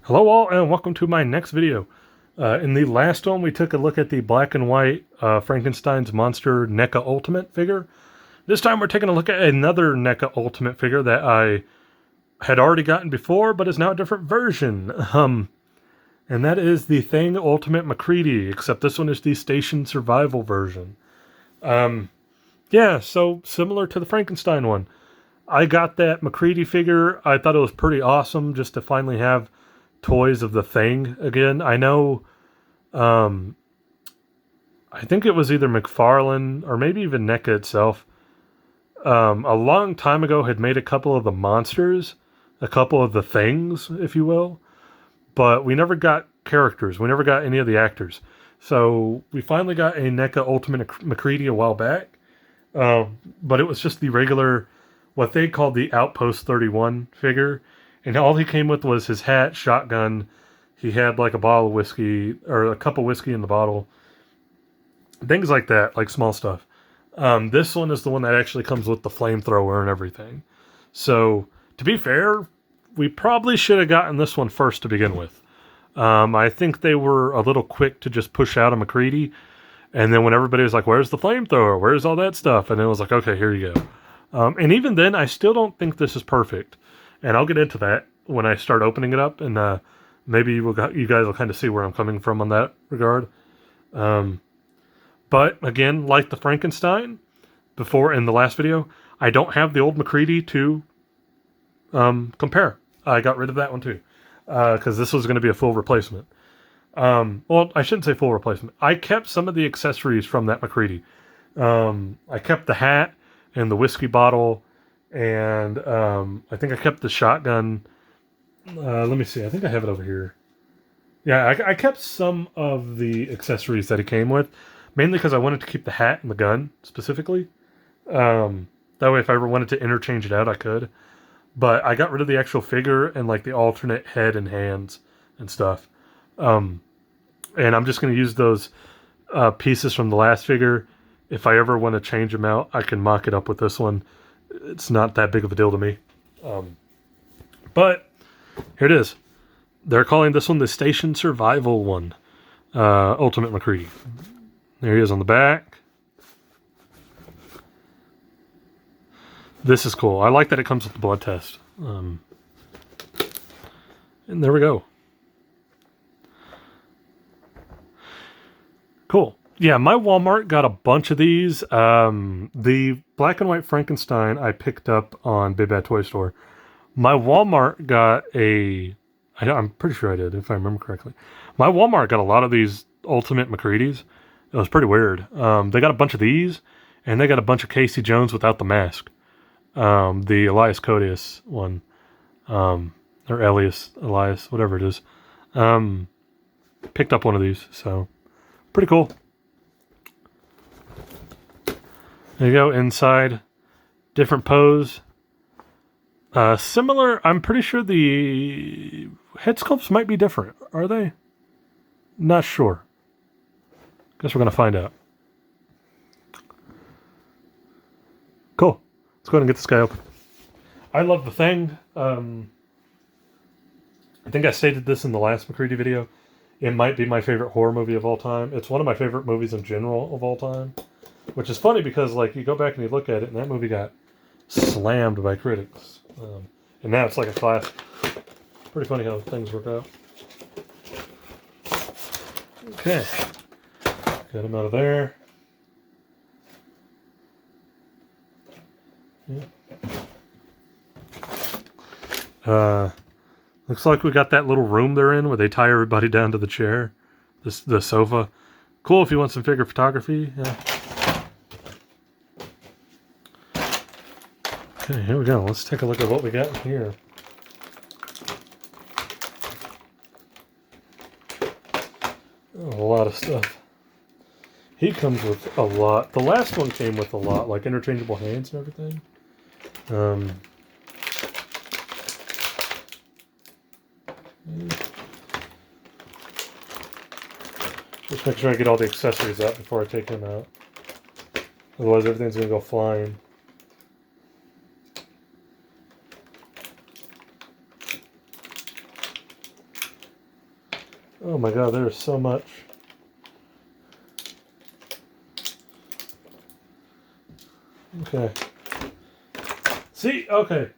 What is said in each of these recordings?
Hello all and welcome to my next video. In the last one we took a look at the black and white Frankenstein's monster NECA Ultimate figure. This time we're taking a look at another NECA Ultimate figure that I had already gotten before but is now a different version. And that is the Thing Ultimate Macready, except this one is the Station Survival version. Yeah, so similar to the Frankenstein one. I got that Macready figure. I thought it was pretty awesome just to finally have toys of the Thing again. I know, I think it was either McFarlane or maybe even NECA itself. A long time ago had made a couple of the monsters, a couple of the Things, if you will, but we never got characters. We never got any of the actors. So we finally got a NECA Ultimate Macready a while back, but it was just the regular, what they called the Outpost 31 figure. And all he came with was his hat, shotgun. He had like a bottle of whiskey or a cup of whiskey in the bottle. Things like that, like small stuff. This one is the one that actually comes with the flamethrower and everything. So to be fair, we probably should have gotten this one first to begin with. I think they were a little quick to just push out a Macready. And then when everybody was like, where's the flamethrower? Where's all that stuff? And it was like, okay, here you go. And even then, I still don't think this is perfect. And I'll get into that when I start opening it up, and maybe you guys will kind of see where I'm coming from on that regard. But again, like the Frankenstein before in the last video, I don't have the old Macready to compare. I got rid of that one too, because this was going to be a full replacement. Well, I shouldn't say full replacement. I kept some of the accessories from that Macready. I kept the hat and the whiskey bottle. And I think I kept the shotgun. Let me see. I think I have it over here. Yeah, I kept some of the accessories that he came with, mainly because I wanted to keep the hat and the gun specifically. That way, if I ever wanted to interchange it out, I could. But I got rid of the actual figure and like the alternate head and hands and stuff. And I'm just going to use those pieces from the last figure. If I ever want to change them out, I can mock it up with this one. It's not that big of a deal to me. But here it is. They're calling this one the Station Survival one. Ultimate Macready. There he is on the back. This is cool. I like that it comes with the blood test. And there we go. Cool. Yeah, my Walmart got a bunch of these. The black and white Frankenstein I picked up on Big Bad Toy Store. My Walmart got I'm pretty sure I did, if I remember correctly. My Walmart got a lot of these Ultimate Macreadys. It was pretty weird. They got a bunch of these, and they got a bunch of Casey Jones without the mask. The Elias Codius one. Or Elias, whatever it is. Picked up one of these, so pretty cool. There you go, inside, different pose. Similar, I'm pretty sure the head sculpts might be different. Are they? Not sure. Guess we're going to find out. Cool. Let's go ahead and get this guy open. I love the Thing. I think I stated this in the last Macready video. It might be my favorite horror movie of all time. It's one of my favorite movies in general of all time. Which is funny because, like, you go back and you look at it, and that movie got slammed by critics. And now it's like a classic. Pretty funny how things work out. Okay. Got him out of there. Yeah. Looks like we got that little room they're in where they tie everybody down to the chair. The sofa. Cool if you want some figure photography. Yeah. Okay, here we go. Let's take a look at what we got in here. Oh, a lot of stuff. He comes with a lot. The last one came with a lot, like interchangeable hands and everything. Just make sure I get all the accessories out before I take him out. Otherwise, everything's going to go flying. Oh my god, there's so much. Okay. See, okay.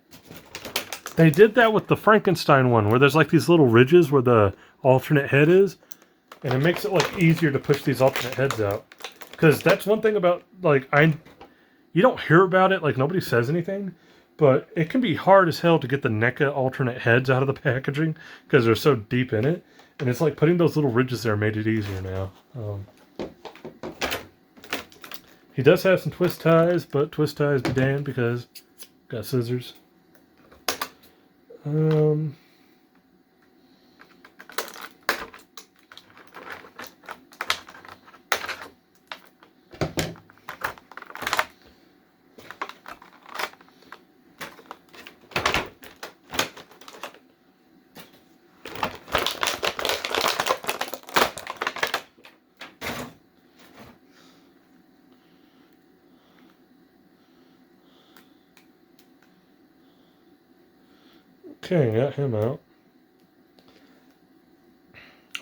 They did that with the Frankenstein one, where there's like these little ridges where the alternate head is, and it makes it like easier to push these alternate heads out. Because that's one thing about, like, you don't hear about it, like nobody says anything, but it can be hard as hell to get the NECA alternate heads out of the packaging because they're so deep in it. And it's like putting those little ridges there made it easier now. He does have some twist ties, but twist ties be damned because got scissors. Okay, got him out.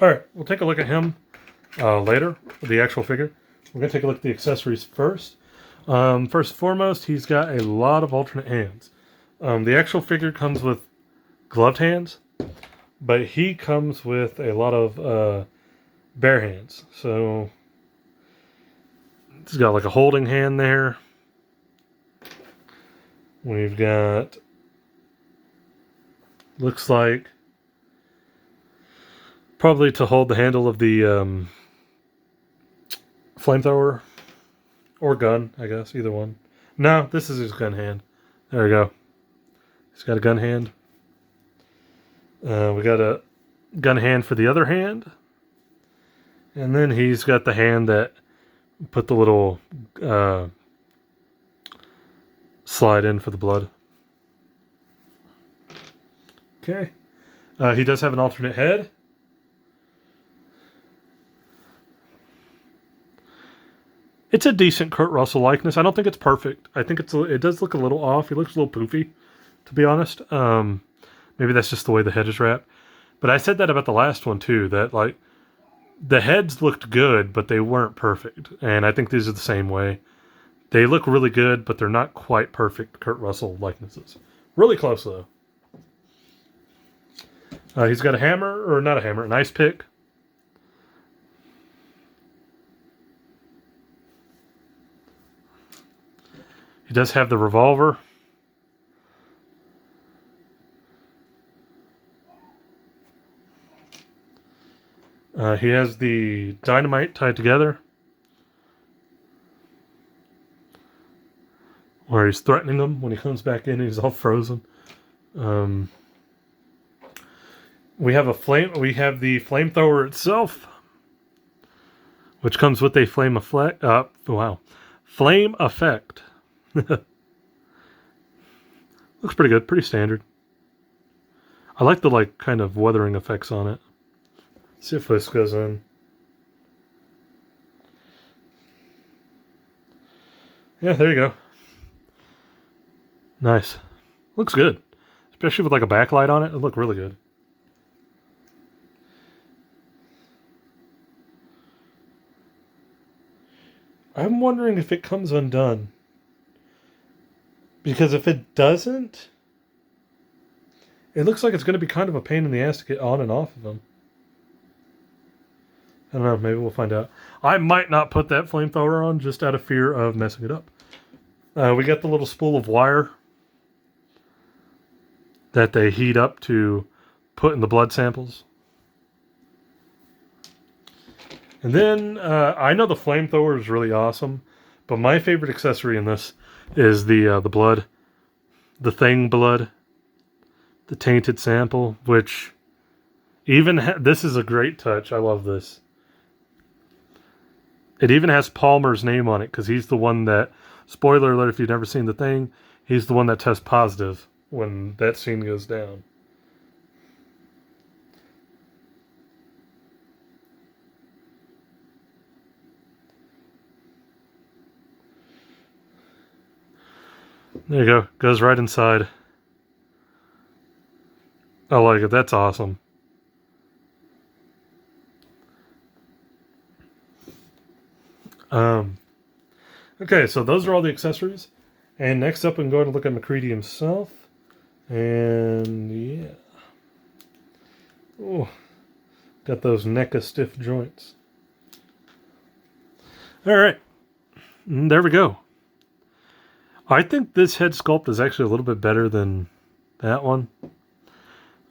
Alright, we'll take a look at him later, the actual figure. We're going to take a look at the accessories first. First and foremost, he's got a lot of alternate hands. The actual figure comes with gloved hands, but he comes with a lot of bare hands. So he's got like a holding hand there. We've got, looks like, probably to hold the handle of the flamethrower or gun, I guess, either one. No, this is his gun hand. There we go. He's got a gun hand. We got a gun hand for the other hand. And then he's got the hand that put the little slide in for the blood. Okay. He does have an alternate head. It's a decent Kurt Russell likeness. I don't think it's perfect. I think it does look a little off. He looks a little poofy, to be honest. Maybe that's just the way the head is wrapped. But I said that about the last one too, that like the heads looked good, but they weren't perfect. And I think these are the same way. They look really good, but they're not quite perfect Kurt Russell likenesses. Really close though. He's got a hammer, or not a hammer, an ice pick. He does have the revolver. He has the dynamite tied together, where he's threatening him when he comes back in and he's all frozen. We have the flamethrower itself, which comes with a flame effect. Flame effect. Looks pretty good, pretty standard. I like the like kind of weathering effects on it. See if this goes in. Yeah, there you go. Nice. Looks good. Especially with like a backlight on it. It looked really good. I'm wondering if it comes undone. Because if it doesn't, it looks like it's going to be kind of a pain in the ass to get on and off of him. I don't know, maybe we'll find out. I might not put that flamethrower on just out of fear of messing it up. We got the little spool of wire that they heat up to put in the blood samples. And then, I know the flamethrower is really awesome, but my favorite accessory in this is the blood. The thing blood. The tainted sample, which even this is a great touch. I love this. It even has Palmer's name on it because he's the one that, spoiler alert if you've never seen the thing, he's the one that tests positive when that scene goes down. There you go. Goes right inside. I like it. That's awesome. Um, okay, so those are all the accessories. And next up, I'm going to look at Macready himself. And yeah. Ooh, got those NECA stiff joints. All right. There we go. I think this head sculpt is actually a little bit better than that one.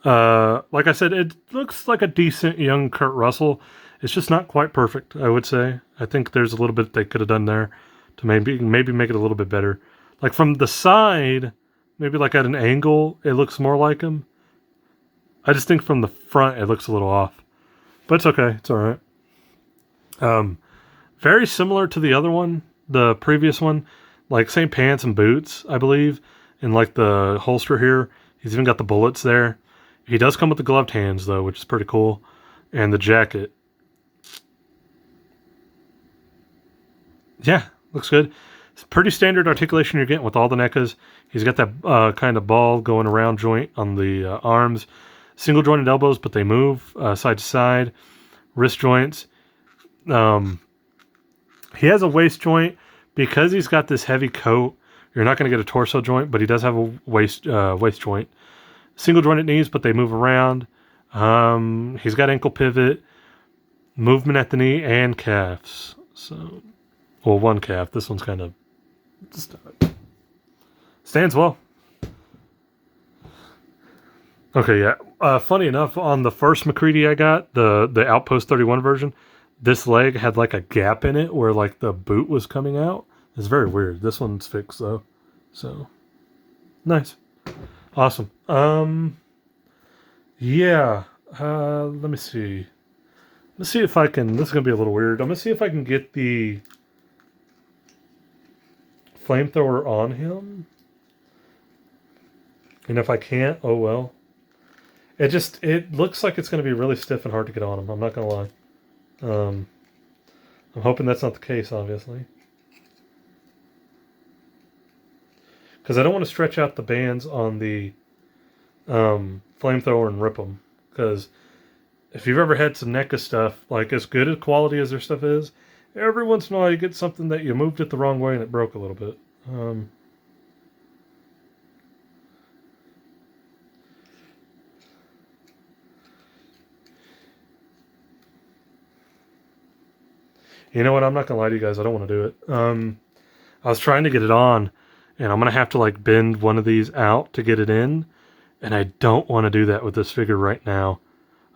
Like I said, it looks like a decent young Kurt Russell. It's just not quite perfect, I would say. I think there's a little bit they could have done there to maybe make it a little bit better. Like from the side, maybe like at an angle, it looks more like him. I just think from the front, it looks a little off. But it's okay. It's all right. Very similar to the other one, the previous one. Like same pants and boots, I believe. And like the holster here. He's even got the bullets there. He does come with the gloved hands, though, which is pretty cool. And the jacket. Yeah, looks good. It's pretty standard articulation you're getting with all the NECAs. He's got that kind of ball going around joint on the arms. Single jointed elbows, but they move side to side. Wrist joints. He has a waist joint. Because he's got this heavy coat, you're not going to get a torso joint, but he does have a waist joint. Single jointed knees, but they move around. He's got ankle pivot, movement at the knee, and calves. So, well, one calf. This one's kind of stands well. Okay, yeah. Funny enough, on the first Macready I got, the Outpost 31 version, this leg had like a gap in it where like the boot was coming out. It's very weird. This one's fixed though. So nice. Awesome. Yeah. Let me see. Let's see if I can, this is gonna be a little weird. I'm gonna see if I can get the flamethrower on him. And if I can't, oh well. It looks like it's gonna be really stiff and hard to get on him. I'm not gonna lie. I'm hoping that's not the case, obviously. Because I don't want to stretch out the bands on the flamethrower and rip them. Because if you've ever had some NECA stuff, like as good a quality as their stuff is, every once in a while you get something that you moved it the wrong way and it broke a little bit. You know what? I'm not going to lie to you guys. I don't want to do it. I was trying to get it on, and I'm going to have to like bend one of these out to get it in. And I don't want to do that with this figure right now.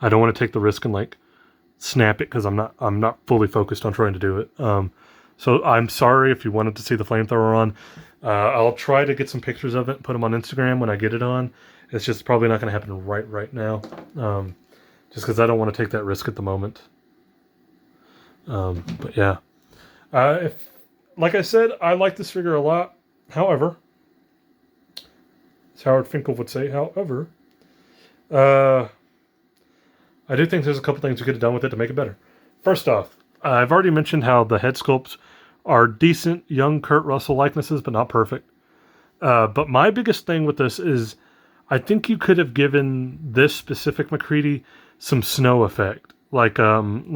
I don't want to take the risk and like snap it because I'm not fully focused on trying to do it. So I'm sorry if you wanted to see the flamethrower on. I'll try to get some pictures of it and put them on Instagram when I get it on. It's just probably not going to happen right now. Just because I don't want to take that risk at the moment. But yeah, like I said, I like this figure a lot. However, as Howard Finkel would say, however, I do think there's a couple things we could have done with it to make it better. First off, I've already mentioned how the head sculpts are decent young Kurt Russell likenesses, but not perfect. But my biggest thing with this is I think you could have given this specific Macready some snow effect, like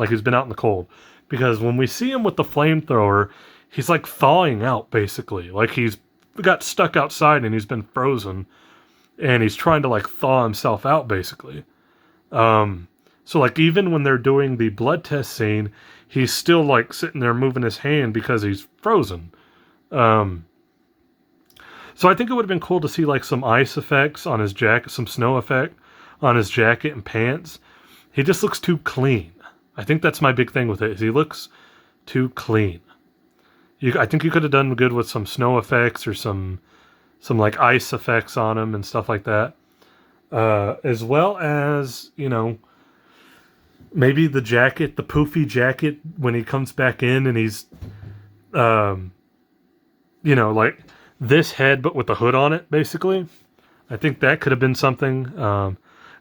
he's been out in the cold. Because when we see him with the flamethrower, he's like thawing out, basically. Like he's got stuck outside and he's been frozen. And he's trying to like thaw himself out, basically. So like even when they're doing the blood test scene, he's still like sitting there moving his hand because he's frozen. So I think it would have been cool to see like some ice effects on his jacket, some snow effect on his jacket and pants. He just looks too clean. I think that's my big thing with it, is he looks too clean. I think you could have done good with some snow effects or some like ice effects on him and stuff like that. As well as, you know, maybe the jacket, the poofy jacket when he comes back in and he's, you know, like this head but with the hood on it, basically. I think that could have been something.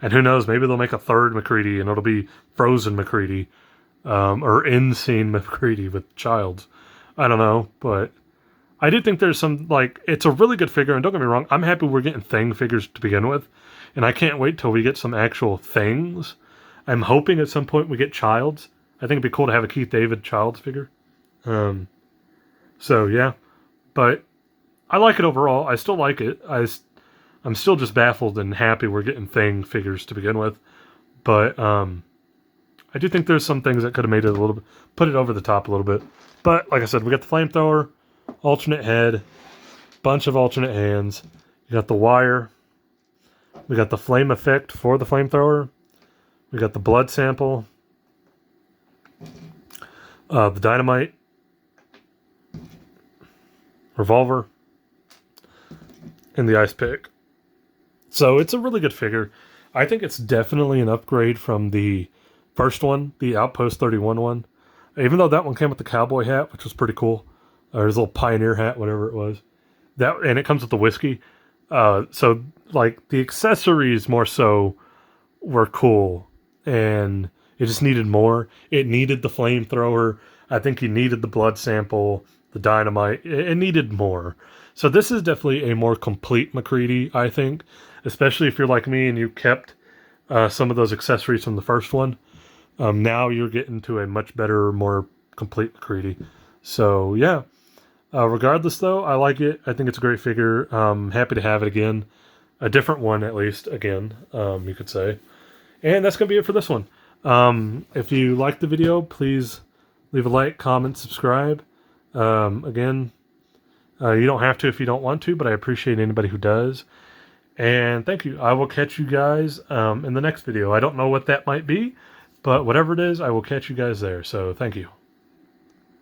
And who knows, maybe they'll make a third Macready and it'll be Frozen Macready. Or in-scene Macready with Childs. I don't know, but I do think there's some, like, it's a really good figure, and don't get me wrong, I'm happy we're getting Thing figures to begin with, and I can't wait till we get some actual Things. I'm hoping at some point we get Childs. I think it'd be cool to have a Keith David Childs figure. So yeah, but I like it overall. I still like it. I'm still just baffled and happy we're getting Thing figures to begin with. But I do think there's some things that could have made it a little bit, put it over the top a little bit. But like I said, we got the flamethrower, alternate head, bunch of alternate hands. You got the wire. We got the flame effect for the flamethrower. We got the blood sample. The dynamite. Revolver. And the ice pick. So it's a really good figure. I think it's definitely an upgrade from the first one, the Outpost 31 one. Even though that one came with the cowboy hat, which was pretty cool. Or his little pioneer hat, whatever it was. And it comes with the whiskey. So like the accessories more so were cool, and it just needed more. It needed the flamethrower. I think he needed the blood sample, the dynamite. It needed more. So this is definitely a more complete Macready, I think, especially if you're like me and you kept some of those accessories from the first one. Now you're getting to a much better, more complete Macready. So yeah. Regardless, though, I like it. I think it's a great figure. Happy to have it again. A different one, at least, again, you could say. And that's going to be it for this one. If you liked the video, please leave a like, comment, subscribe. Again, you don't have to if you don't want to, but I appreciate anybody who does. And thank you. I will catch you guys in the next video. I don't know what that might be, but whatever it is, I will catch you guys there. So thank you.